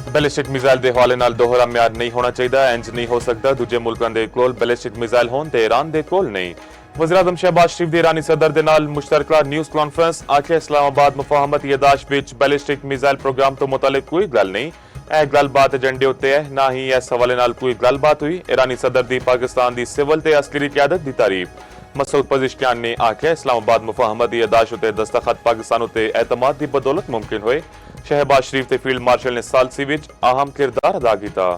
Ballistic missile के हवाले नाल दोहरा म्यार नहीं होना चाहिए। इंज नहीं हो सकता दूजे मुल्कों के कोल बैलिस्टिक मिसाइल होन ते ईरान के कोल नहीं। वज़ीर-ए-आज़म शहबाज शरीफ के ईरानी सदर के नाल मुश्तरका न्यूज़ कॉन्फ्रेंस आखे इस्लामाबाद मुफाहमत यादाश्त विच बैलिस्टिक मिसाइल प्रोग्राम तो मुतालिक कोई गल नहीं। यह गलबात एजेंडे उत्ते है, ना ही इस हवाले नाल कोई गलबात हुई। ईरानी सदर की पाकिस्तान की सिविल ते अस्करी क़यादत की तारीफ। मसूद पज़िशकियान ने आख्या इस्लामाबाद मुफाहमत यादाश्त उत्ते दस्तखत पाकिस्तान उत्ते एतमाद की बदौलत मुमकिन होए। शहबाज शरीफ ते फील्ड मार्शल ने सालसी विच अहम किरदार अदा किया।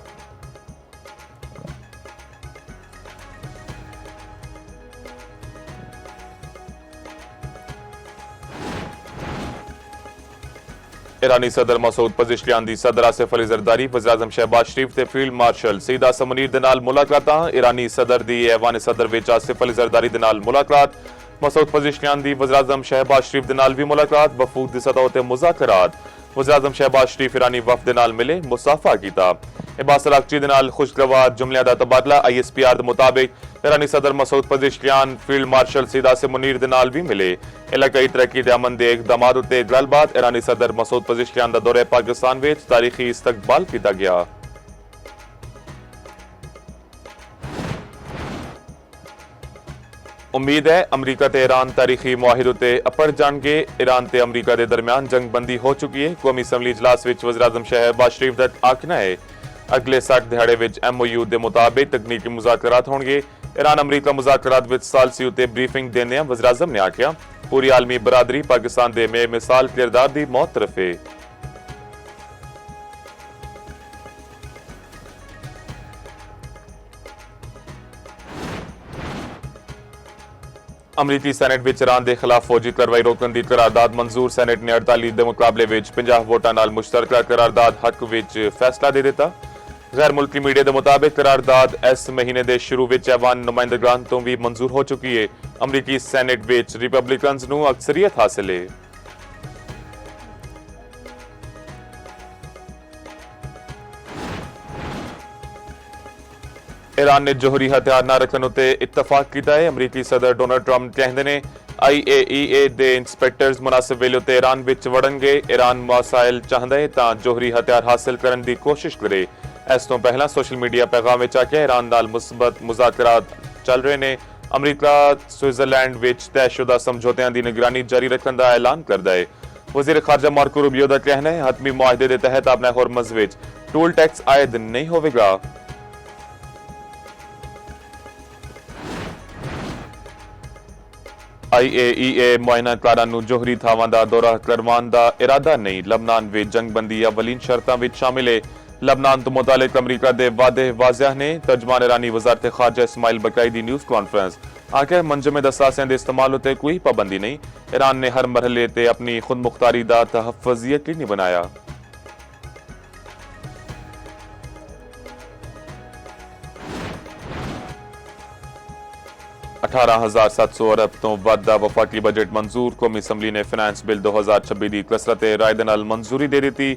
ईरानी सदर मसूद पज़िशकियान दी सदर आसिफ अली ज़रदारी वज़ीर-ए-आज़म शहबाज शरीफ ते फील्ड मार्शल सईद आसम मुनीर दे नाल मुलाकातां। ईरानी सदर दी ऐवान सदर विच आसिफ अली ज़रदारी दे नाल मुलाकात। मसूद पज़िशकियान दी वज़ीर-ए-आज़म शहबाज शरीफ दे नाल भी मुलाकात। वफूद दी सतह ते मुज़ाकरात। वज़ीर-ए-आज़म शहबाज शरीफ ईरानी वफ़द दे नाल मिले, मुसाफा कीता। अब्बास अरागची दे नाल खुशगवार जुमलियां दा तबादला। ISPR दे मुताबिक ईरानी सदर मसूद पज़िशकियान फील्ड मार्शल सईद आसिम मुनीर दे नाल भी मिले। इलाकाई तरक्की ते अमन दे इक़दामात उत्ते गलबात। ईरानी सदर मसूद पज़िशकियान दा दौरे पाकिस्तान विच तारीखी इस्तकबाल कीता गया। उम्मीद है अमरीका ते ईरान तारीखी मुआहिदे उत्ते अपड़ जाणगे। ईरान ते अमरीका के दरमियान जंग बंदी हो चुकी है। कौमी असम्बली इजलास विच वज़ीर-ए-आज़म शहबाज शरीफ दा आखना है अगले 60 दिहाड़े विच MOU के मुताबिक तकनीकी मुज़ाकरात होंगे। ईरान अमरीका मुज़ाकरात विच सालसी उत्ते ब्रीफिंग देने वज़ीर-ए-आज़म ने आख्या पूरी आलमी बरादरी पाकिस्तान दे बेमिसाल किरदार दी मौत तरफ है। अमरीकी सैनेट विच ईरान के खिलाफ फौजी कार्रवाई रोकने की करारदाद मंजूर। सैनेट ने 48 के मुकाबले विच 50 वोटां नाल मुश्तरका करारदाद हक विच फैसला दे दिता। गैर मुल्की मीडिया के मुताबिक करारदाद इस महीने के शुरू विच ऐवान नुमाइंदगान तो भी मंजूर हो चुकी है। अमरीकी सैनेट विच रिपब्लिकन्स नूं अक्सरियत हासिल है। ईरान ने जोहरी हथियार न रखने उत्ते इत्तफाक किया है। अमरीकी सदर डोनाल्ड ट्रंप कहते हैं IAEA के इंस्पैक्टर्स मुनासिब वेले उत्ते ईरान विच वड़नगे। ईरान मसाइल चाहता है तां जोहरी हथियार हासिल करने की कोशिश करे। इस तो पहला सोशल मीडिया पैगाम विच आख्या ईरान नाल मुस्बत मुज़ाकरात चल रहे ने। अमरीका स्विट्जरलैंड विच तयशुदा समझौतियां की निगरानी जारी रखने का ऐलान करता है। वज़ीर खारजा मार्को रूबियो का कहना है हतमी मुआहदे के तहत अपने होरमज़ विच टोल टैक्स आयद नहीं होगा। IAEA मुआयनाकारां नूं जोहरी थावां दा दौरा करवाउण दा इरादा नहीं। लबनान विच जंगबंदी अवलीन शर्तां विच शामिल है। लबनान तो मुतालिक अमरीका दे वादे वाज़ह ने। तर्जमान ईरानी वज़ारत खारजा इस्माइल बकाई दी न्यूज़ कॉन्फ्रेंस आखे मंजमद असासियां दे इस्तेमाल उत्ते कोई पाबंदी नहीं। ईरान ने हर मरहले ते अपनी खुद मुख्तारी दा तहफ़्फ़ुज़ यकीनी बनाया। 18,700 अरब तो वध दा वफाकी बजट मंजूर। कौमी असम्बली ने फाइनेंस बिल 2026 की कसरत राय दे नाल मंजूरी दे दी।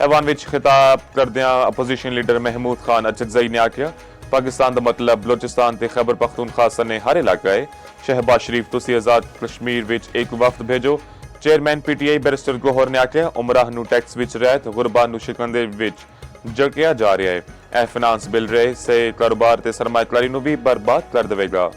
ऐवान विच खिताब करदियां अपोजिशन लीडर महमूद खान अचकज़ई ने आख्या पाकिस्तान का मतलब बलोचिस्तान ते खैबर पख्तूनख्वा सने हर इलाका है। शहबाज शरीफ तुसी आज़ाद कश्मीर विच एक वफ्द भेजो। चेयरमैन PTI बैरिस्टर गोहर ने आख्या उमराह नूं टैक्स विच रियायत गुरबा नूं शिकंदे विच जकिया जा रहा है। यह फाइनेंस बिल रहे से कारोबार ते सरमायाकारी नूं भी बर्बाद कर देगा।